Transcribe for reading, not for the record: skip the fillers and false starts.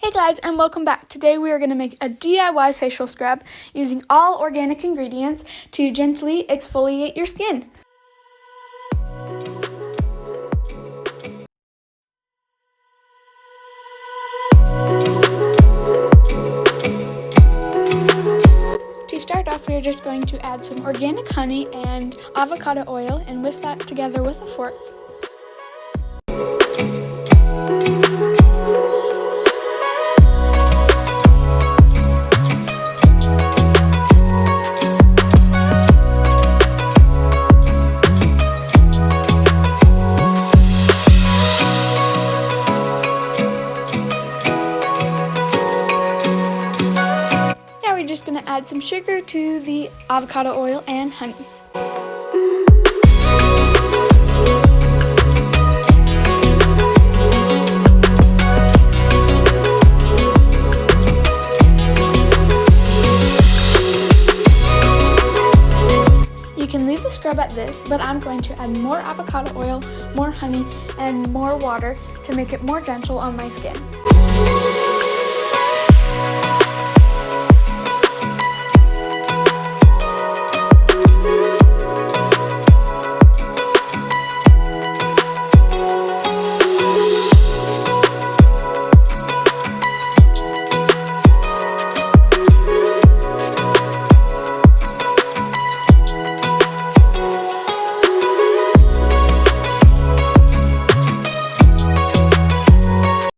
Hey guys, and welcome back. Today we are going to make a DIY facial scrub using all organic ingredients to gently exfoliate your skin. To start off, we are just going to add some organic honey and avocado oil and whisk that together with a fork. We're just going to add some sugar to the avocado oil and honey. You can leave the scrub at this, but I'm going to add more avocado oil, more honey, and more water to make it more gentle on my skin.